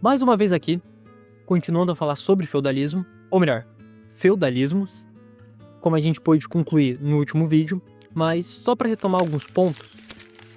Mais uma vez aqui, continuando a falar sobre feudalismo, ou melhor, feudalismos, como a gente pôde concluir no último vídeo, mas só para retomar alguns pontos.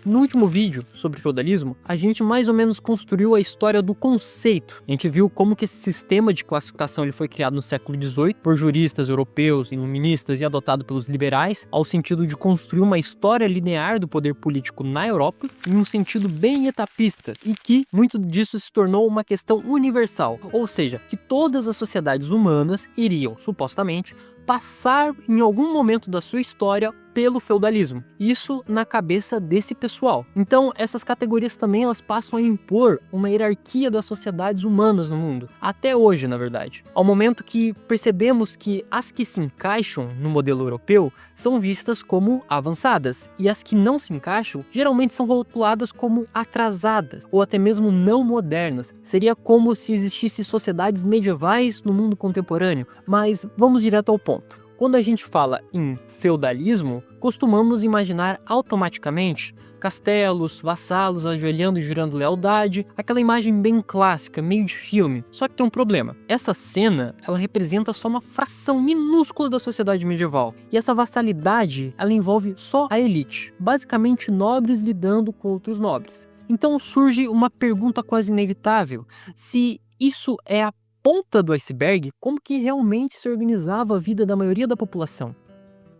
No último vídeo sobre feudalismo, a gente mais ou menos construiu a história do conceito. A gente viu como que esse sistema de classificação ele foi criado no século XVIII por juristas europeus, iluministas e adotado pelos liberais, ao sentido de construir uma história linear do poder político na Europa, em um sentido bem etapista, e que muito disso se tornou uma questão universal, ou seja, que todas as sociedades humanas iriam, supostamente, passar em algum momento da sua história pelo feudalismo. Isso na cabeça desse pessoal. Então, essas categorias também elas passam a impor uma hierarquia das sociedades humanas no mundo. Até hoje, na verdade. Ao momento que percebemos que as que se encaixam no modelo europeu são vistas como avançadas, e as que não se encaixam geralmente são rotuladas como atrasadas, ou até mesmo não modernas. Seria como se existissem sociedades medievais no mundo contemporâneo. Mas vamos direto ao ponto. Quando a gente fala em feudalismo, costumamos imaginar automaticamente castelos, vassalos ajoelhando e jurando lealdade, aquela imagem bem clássica, meio de filme. Só que tem um problema. Essa cena, ela representa só uma fração minúscula da sociedade medieval. E essa vassalidade, ela envolve só a elite. Basicamente, nobres lidando com outros nobres. Então surge uma pergunta quase inevitável. Se isso é a ponta do iceberg, como que realmente se organizava a vida da maioria da população?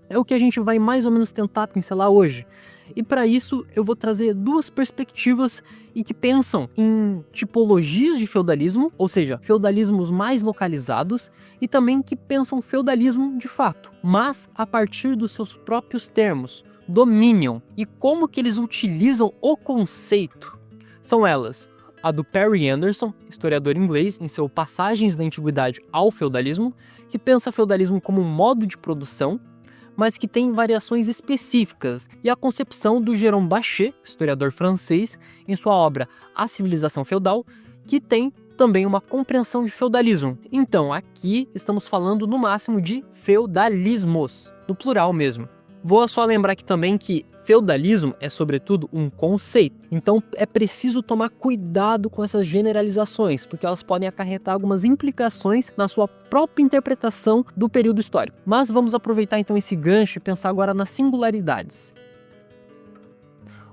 É o que a gente vai mais ou menos tentar pincelar hoje. E para isso eu vou trazer duas perspectivas e que pensam em tipologias de feudalismo, ou seja, feudalismos mais localizados, e também que pensam feudalismo de fato, mas a partir dos seus próprios termos, dominiam, e como que eles utilizam o conceito. São elas: a do Perry Anderson, historiador inglês, em seu Passagens da Antiguidade ao Feudalismo, que pensa feudalismo como um modo de produção, mas que tem variações específicas, e a concepção do Jérôme Bachet, historiador francês, em sua obra A Civilização Feudal, que tem também uma compreensão de feudalismo. Então, aqui estamos falando no máximo de feudalismos, no plural mesmo. Vou só lembrar aqui também que feudalismo é sobretudo um conceito, então é preciso tomar cuidado com essas generalizações, porque elas podem acarretar algumas implicações na sua própria interpretação do período histórico. Mas vamos aproveitar então esse gancho e pensar agora nas singularidades.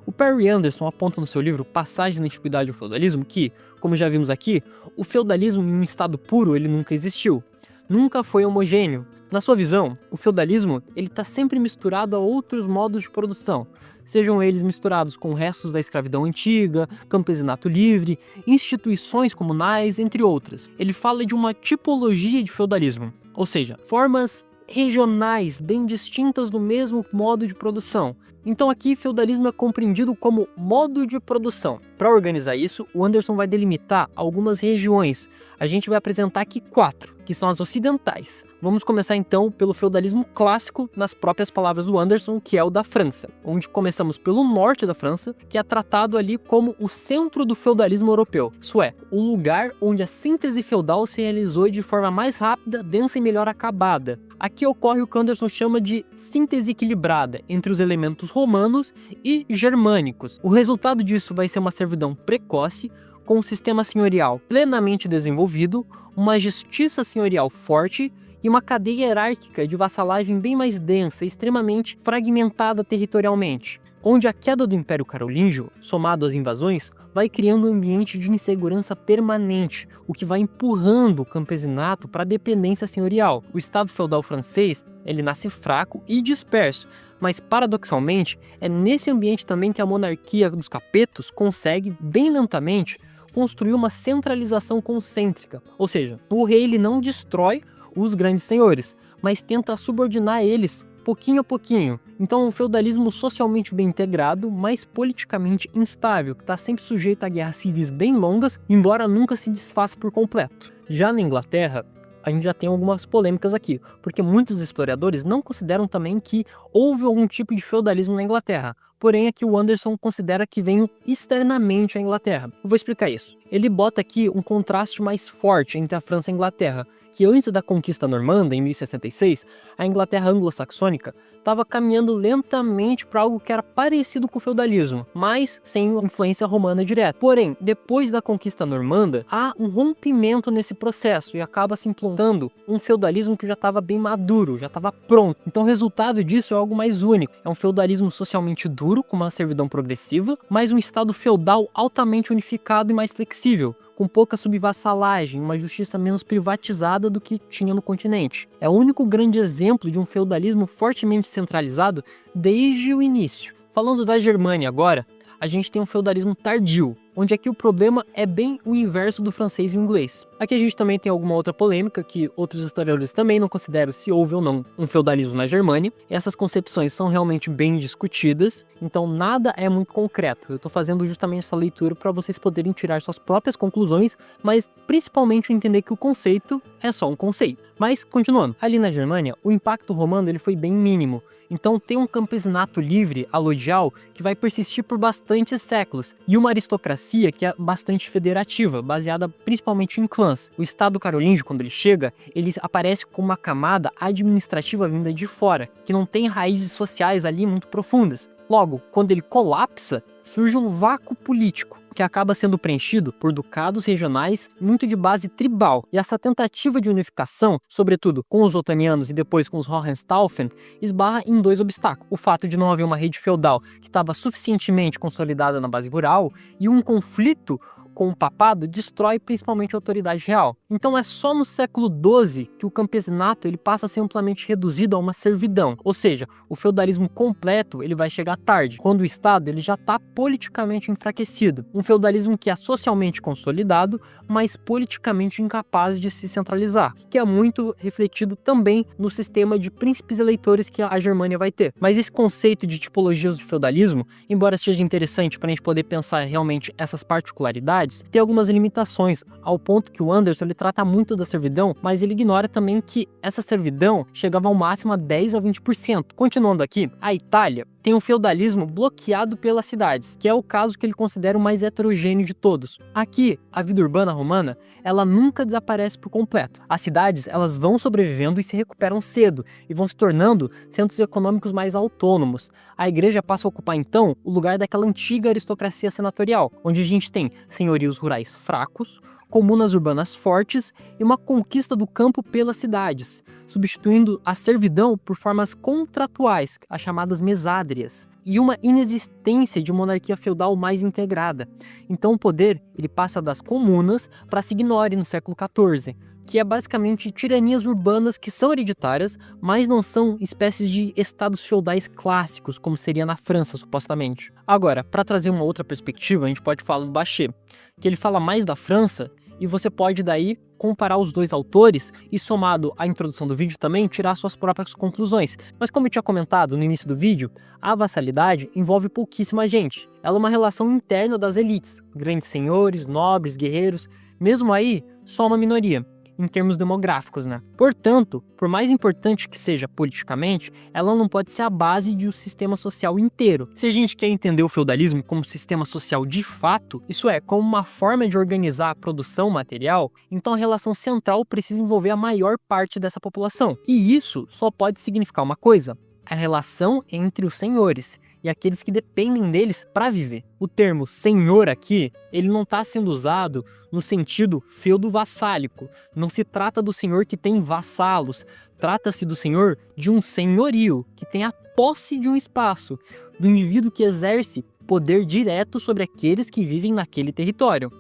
O Perry Anderson aponta no seu livro Passagens da Antiguidade ao Feudalismo que, como já vimos aqui, o feudalismo em um estado puro ele nunca existiu. Nunca foi homogêneo. Na sua visão, o feudalismo está sempre misturado a outros modos de produção, sejam eles misturados com restos da escravidão antiga, campesinato livre, instituições comunais, entre outras. Ele fala de uma tipologia de feudalismo, ou seja, formas regionais bem distintas do mesmo modo de produção. Então aqui feudalismo é compreendido como modo de produção. Para organizar isso, o Anderson vai delimitar algumas regiões. A gente vai apresentar aqui 4, que são as ocidentais. Vamos começar então pelo feudalismo clássico, nas próprias palavras do Anderson, que é o da França, onde começamos pelo norte da França, que é tratado ali como o centro do feudalismo europeu. Isso é, o lugar onde a síntese feudal se realizou de forma mais rápida, densa e melhor acabada. Aqui ocorre o que Anderson chama de síntese equilibrada entre os elementos romanos e germânicos. O resultado disso vai ser uma servidão precoce, com um sistema senhorial plenamente desenvolvido, uma justiça senhorial forte e uma cadeia hierárquica de vassalagem bem mais densa e extremamente fragmentada territorialmente, onde a queda do Império Carolíngio, somado às invasões, vai criando um ambiente de insegurança permanente, o que vai empurrando o campesinato para a dependência senhorial. O Estado feudal francês ele nasce fraco e disperso, mas paradoxalmente é nesse ambiente também que a monarquia dos capetos consegue, bem lentamente, construir uma centralização concêntrica, ou seja, o rei ele não destrói os grandes senhores, mas tenta subordinar eles pouquinho a pouquinho. Então, um feudalismo socialmente bem integrado, mas politicamente instável, que está sempre sujeito a guerras civis bem longas, embora nunca se desfaça por completo. Já na Inglaterra, a gente já tem algumas polêmicas aqui, porque muitos historiadores não consideram também que houve algum tipo de feudalismo na Inglaterra. porém aqui o Anderson considera que vem externamente à Inglaterra. Eu vou explicar isso. Ele bota aqui um contraste mais forte entre a França e a Inglaterra, que antes da conquista normanda, em 1066, a Inglaterra anglo-saxônica estava caminhando lentamente para algo que era parecido com o feudalismo, mas sem influência romana direta. Porém, depois da conquista normanda, há um rompimento nesse processo e acaba se implantando um feudalismo que já estava bem maduro, já estava pronto. Então o resultado disso é algo mais único. É um feudalismo socialmente duro, com uma servidão progressiva, mas um estado feudal altamente unificado e mais flexível, com pouca subvassalagem, uma justiça menos privatizada do que tinha no continente. É o único grande exemplo de um feudalismo fortemente centralizado desde o início. Falando da Germânia agora, a gente tem um feudalismo tardio, onde aqui o problema é bem o inverso do francês e o inglês. Aqui a gente também tem alguma outra polêmica que outros historiadores também não consideram se houve ou não um feudalismo na Germânia. Essas concepções são realmente bem discutidas, então nada é muito concreto. Eu estou fazendo justamente essa leitura para vocês poderem tirar suas próprias conclusões, mas principalmente entender que o conceito é só um conceito. Mas, continuando, ali na Germânia, o impacto romano ele foi bem mínimo. Então tem um campesinato livre, alodial, que vai persistir por bastantes séculos, e uma aristocracia que é bastante federativa, baseada principalmente em clãs. O Estado carolíngio, quando ele chega, ele aparece como uma camada administrativa vinda de fora, que não tem raízes sociais ali muito profundas. Logo, quando ele colapsa, surge um vácuo político, que acaba sendo preenchido por ducados regionais muito de base tribal. E essa tentativa de unificação, sobretudo com os otanianos e depois com os Hohenstaufen, esbarra em dois obstáculos. O fato de não haver uma rede feudal que estava suficientemente consolidada na base rural e um conflito com o papado destrói principalmente a autoridade real. Então é só no século XII que o campesinato ele passa a ser amplamente reduzido a uma servidão, ou seja, o feudalismo completo ele vai chegar tarde, quando o Estado ele já está politicamente enfraquecido. Um feudalismo que é socialmente consolidado, mas politicamente incapaz de se centralizar, que é muito refletido também no sistema de príncipes eleitores que a Germânia vai ter. Mas esse conceito de tipologias do feudalismo, embora seja interessante para a gente poder pensar realmente essas particularidades, tem algumas limitações, ao ponto que o Anderson ele trata muito da servidão, mas ele ignora também que essa servidão chegava ao máximo a 10 a 20%. Continuando aqui, a Itália tem um feudalismo bloqueado pelas cidades, que é o caso que ele considera o mais heterogêneo de todos. Aqui, a vida urbana romana, ela nunca desaparece por completo. As cidades, elas vão sobrevivendo e se recuperam cedo, e vão se tornando centros econômicos mais autônomos. A igreja passa a ocupar, então, o lugar daquela antiga aristocracia senatorial, onde a gente tem senhorios rurais fracos, comunas urbanas fortes e uma conquista do campo pelas cidades, substituindo a servidão por formas contratuais, as chamadas mesádrias, e uma inexistência de monarquia feudal mais integrada. Então o poder ele passa das comunas para a signore no século XIV, que é basicamente tiranias urbanas que são hereditárias, mas não são espécies de estados feudais clássicos, como seria na França, supostamente. Agora, para trazer uma outra perspectiva, a gente pode falar do Bachet, que ele fala mais da França, e você pode daí comparar os dois autores e, somado à introdução do vídeo também, tirar suas próprias conclusões. Mas como eu tinha comentado no início do vídeo, a vassalidade envolve pouquíssima gente. Ela é uma relação interna das elites, grandes senhores, nobres, guerreiros, mesmo aí, só uma minoria, em termos demográficos, né? Portanto, por mais importante que seja politicamente, ela não pode ser a base de um sistema social inteiro. Se a gente quer entender o feudalismo como sistema social de fato, isso é, como uma forma de organizar a produção material, então a relação central precisa envolver a maior parte dessa população. E isso só pode significar uma coisa: a relação entre os senhores e aqueles que dependem deles para viver. O termo senhor aqui, ele não está sendo usado no sentido feudo-vassálico. Não se trata do senhor que tem vassalos. Trata-se do senhor de um senhorio, que tem a posse de um espaço, do indivíduo que exerce poder direto sobre aqueles que vivem naquele território.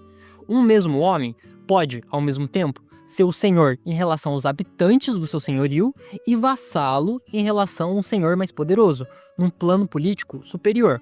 Um mesmo homem pode, ao mesmo tempo, ser o senhor em relação aos habitantes do seu senhorio e vassalo em relação a um senhor mais poderoso, num plano político superior.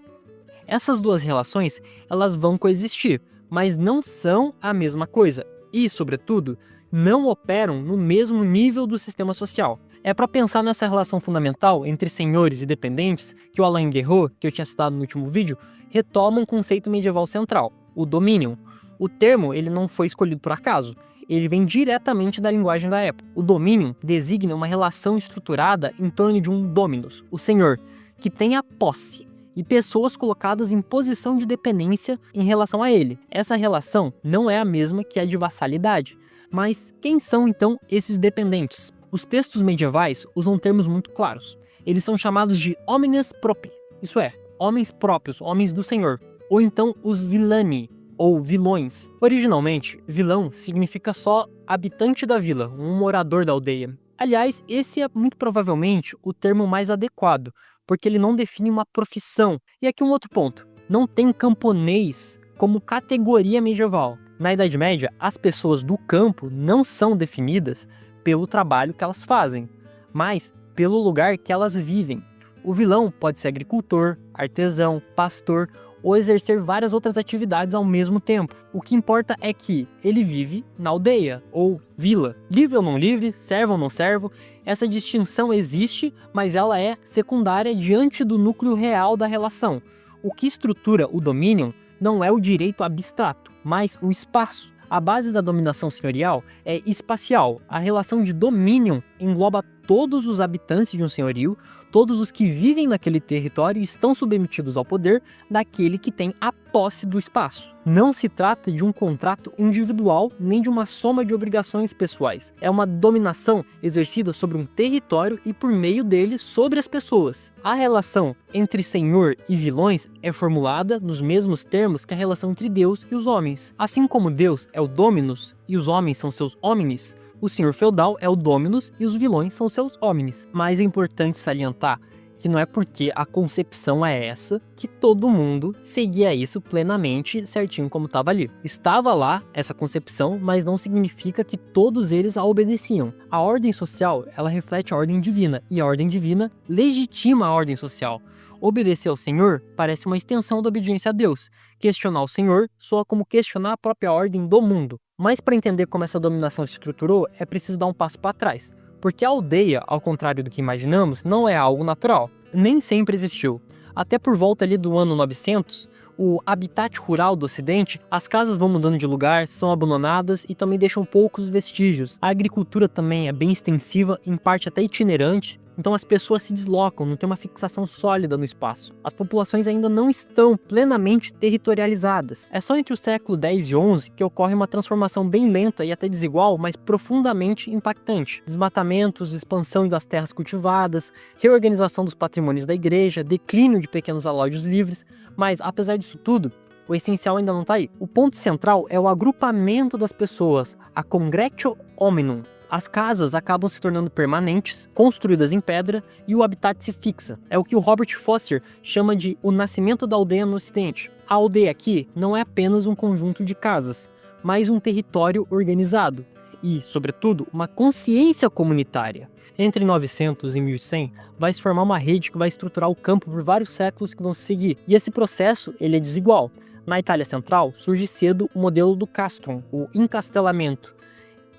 Essas duas relações, elas vão coexistir, mas não são a mesma coisa e, sobretudo, não operam no mesmo nível do sistema social. É para pensar nessa relação fundamental entre senhores e dependentes que o Alain Guerreau, que eu tinha citado no último vídeo, retoma um conceito medieval central, o dominium. O termo ele não foi escolhido por acaso. Ele vem diretamente da linguagem da época. O dominium designa uma relação estruturada em torno de um dominus, o senhor, que tem a posse, e pessoas colocadas em posição de dependência em relação a ele. Essa relação não é a mesma que a de vassalidade. Mas quem são então esses dependentes? Os textos medievais usam termos muito claros. Eles são chamados de homines propri, isso é, homens próprios, homens do Senhor, ou então os villani, ou vilões. Originalmente, vilão significa só habitante da vila, um morador da aldeia. Aliás, esse é muito provavelmente o termo mais adequado, porque ele não define uma profissão. E aqui um outro ponto, não tem camponês como categoria medieval. Na Idade Média, as pessoas do campo não são definidas pelo trabalho que elas fazem, mas pelo lugar que elas vivem. O vilão pode ser agricultor, artesão, pastor ou exercer várias outras atividades ao mesmo tempo. O que importa é que ele vive na aldeia ou vila. Livre ou não livre, servo ou não servo, essa distinção existe, mas ela é secundária diante do núcleo real da relação. O que estrutura o domínio não é o direito abstrato, mas o espaço. A base da dominação senhorial é espacial. A relação de domínio engloba todos os habitantes de um senhorio, todos os que vivem naquele território estão submetidos ao poder daquele que tem a posse do espaço. Não se trata de um contrato individual nem de uma soma de obrigações pessoais. É uma dominação exercida sobre um território e por meio dele sobre as pessoas. A relação entre senhor e vilões é formulada nos mesmos termos que a relação entre Deus e os homens. Assim como Deus é o dominus e os homens são seus homines, o senhor feudal é o dominus e os vilões são seus homines. Mas é importante salientar que não é porque a concepção é essa que todo mundo seguia isso plenamente certinho como estava ali. Estava lá essa concepção, mas não significa que todos eles a obedeciam. A ordem social, ela reflete a ordem divina, e a ordem divina legitima a ordem social. Obedecer ao Senhor parece uma extensão da obediência a Deus. Questionar o Senhor soa como questionar a própria ordem do mundo. Mas para entender como essa dominação se estruturou, é preciso dar um passo para trás. Porque a aldeia, ao contrário do que imaginamos, não é algo natural. Nem sempre existiu. Até por volta ali do ano 900, o habitat rural do ocidente, as casas vão mudando de lugar, são abandonadas e também deixam poucos vestígios. A agricultura também é bem extensiva, em parte até itinerante, então as pessoas se deslocam, não tem uma fixação sólida no espaço. As populações ainda não estão plenamente territorializadas. É só entre o século X e XI que ocorre uma transformação bem lenta e até desigual, mas profundamente impactante. Desmatamentos, expansão das terras cultivadas, reorganização dos patrimônios da igreja, declínio de pequenos alódios livres, mas apesar disso tudo, o essencial ainda não está aí. O ponto central é o agrupamento das pessoas, a congregatio hominum. As casas acabam se tornando permanentes, construídas em pedra, e o habitat se fixa. É o que o Robert Foster chama de o nascimento da aldeia no Ocidente. A aldeia aqui não é apenas um conjunto de casas, mas um território organizado e, sobretudo, uma consciência comunitária. Entre 900 e 1100, vai se formar uma rede que vai estruturar o campo por vários séculos que vão se seguir. E esse processo ele é desigual. Na Itália Central, surge cedo o modelo do castrum, o encastelamento.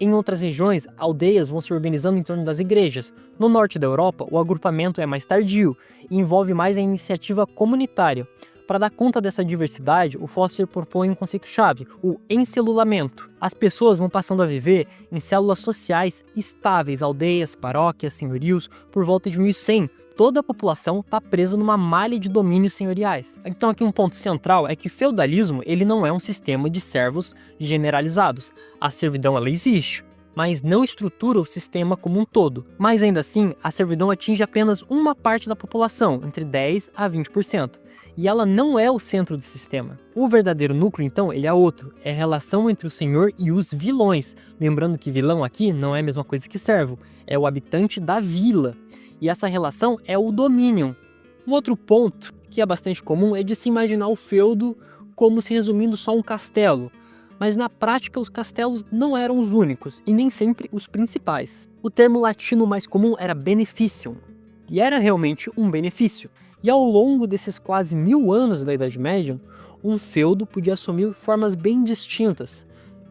Em outras regiões, aldeias vão se organizando em torno das igrejas. No norte da Europa, o agrupamento é mais tardio e envolve mais a iniciativa comunitária. Para dar conta dessa diversidade, o Foster propõe um conceito-chave, o encelulamento. As pessoas vão passando a viver em células sociais estáveis, aldeias, paróquias, senhorios, por volta de 1100. Toda a população está presa numa malha de domínios senhoriais. Então aqui um ponto central é que o feudalismo ele não é um sistema de servos generalizados. A servidão ela existe, mas não estrutura o sistema como um todo. Mas ainda assim, a servidão atinge apenas uma parte da população, entre 10 a 20%. E ela não é o centro do sistema. O verdadeiro núcleo, então, ele é outro. É a relação entre o senhor e os vilões. Lembrando que vilão aqui não é a mesma coisa que servo. É o habitante da vila. E essa relação é o domínio. Um outro ponto que é bastante comum é de se imaginar o feudo como se resumindo só um castelo. Mas na prática os castelos não eram os únicos e nem sempre os principais. O termo latino mais comum era beneficium, e era realmente um benefício. E ao longo desses quase 1000 anos da Idade Média, um feudo podia assumir formas bem distintas.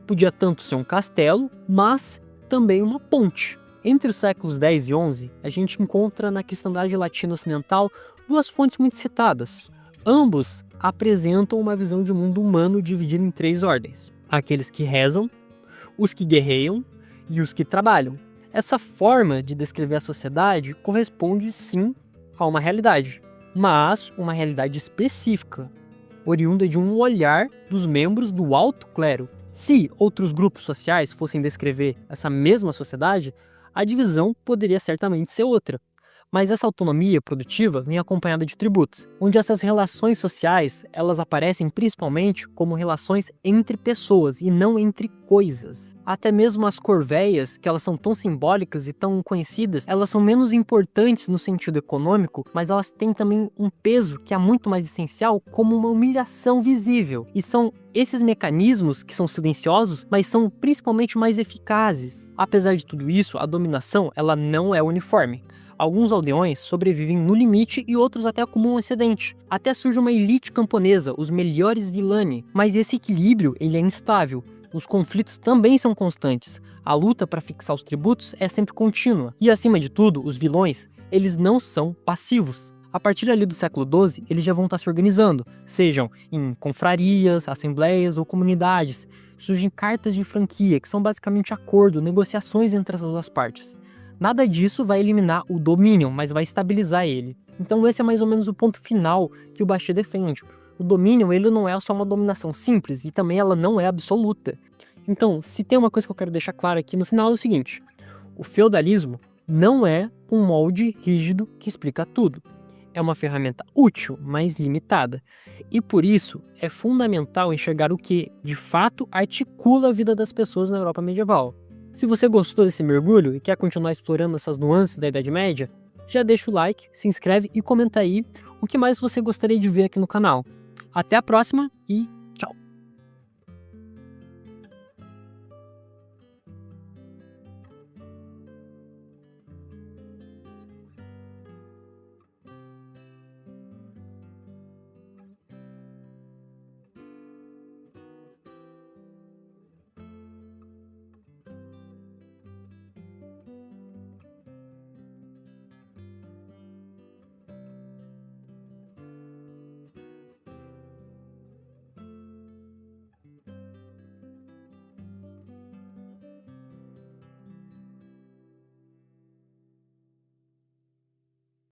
Podia tanto ser um castelo, mas também uma ponte. Entre os séculos X e XI, a gente encontra na cristandade latina ocidental duas fontes muito citadas. Ambos apresentam uma visão de mundo humano dividido em 3 ordens. Aqueles que rezam, os que guerreiam e os que trabalham. Essa forma de descrever a sociedade corresponde sim a uma realidade. mas uma realidade específica, oriunda de um olhar dos membros do alto clero. Se outros grupos sociais fossem descrever essa mesma sociedade, a divisão poderia certamente ser outra. Mas essa autonomia produtiva vem acompanhada de tributos, onde essas relações sociais elas aparecem principalmente como relações entre pessoas e não entre coisas. Até mesmo as corveias, que elas são tão simbólicas e tão conhecidas, elas são menos importantes no sentido econômico, mas elas têm também um peso que é muito mais essencial como uma humilhação visível. E são esses mecanismos que são silenciosos, mas são principalmente mais eficazes. Apesar de tudo isso, a dominação ela não é uniforme. Alguns aldeões sobrevivem no limite e outros até acumulam excedente. Até surge uma elite camponesa, os melhores villani, mas esse equilíbrio ele é instável. Os conflitos também são constantes. A luta para fixar os tributos é sempre contínua. E acima de tudo, os vilões, eles não são passivos. A partir ali do século XII, eles já vão estar se organizando, sejam em confrarias, assembleias ou comunidades. Surgem cartas de franquia, que são basicamente acordo, negociações entre as duas partes. Nada disso vai eliminar o domínio, mas vai estabilizar ele. Então esse é mais ou menos o ponto final que o Bashir defende. O domínio ele não é só uma dominação simples e também ela não é absoluta. Então, se tem uma coisa que eu quero deixar clara aqui no final é o seguinte: o feudalismo não é um molde rígido que explica tudo. É uma ferramenta útil, mas limitada. E por isso é fundamental enxergar o que, de fato, articula a vida das pessoas na Europa medieval. Se você gostou desse mergulho e quer continuar explorando essas nuances da Idade Média, já deixa o like, se inscreve e comenta aí o que mais você gostaria de ver aqui no canal. Até a próxima e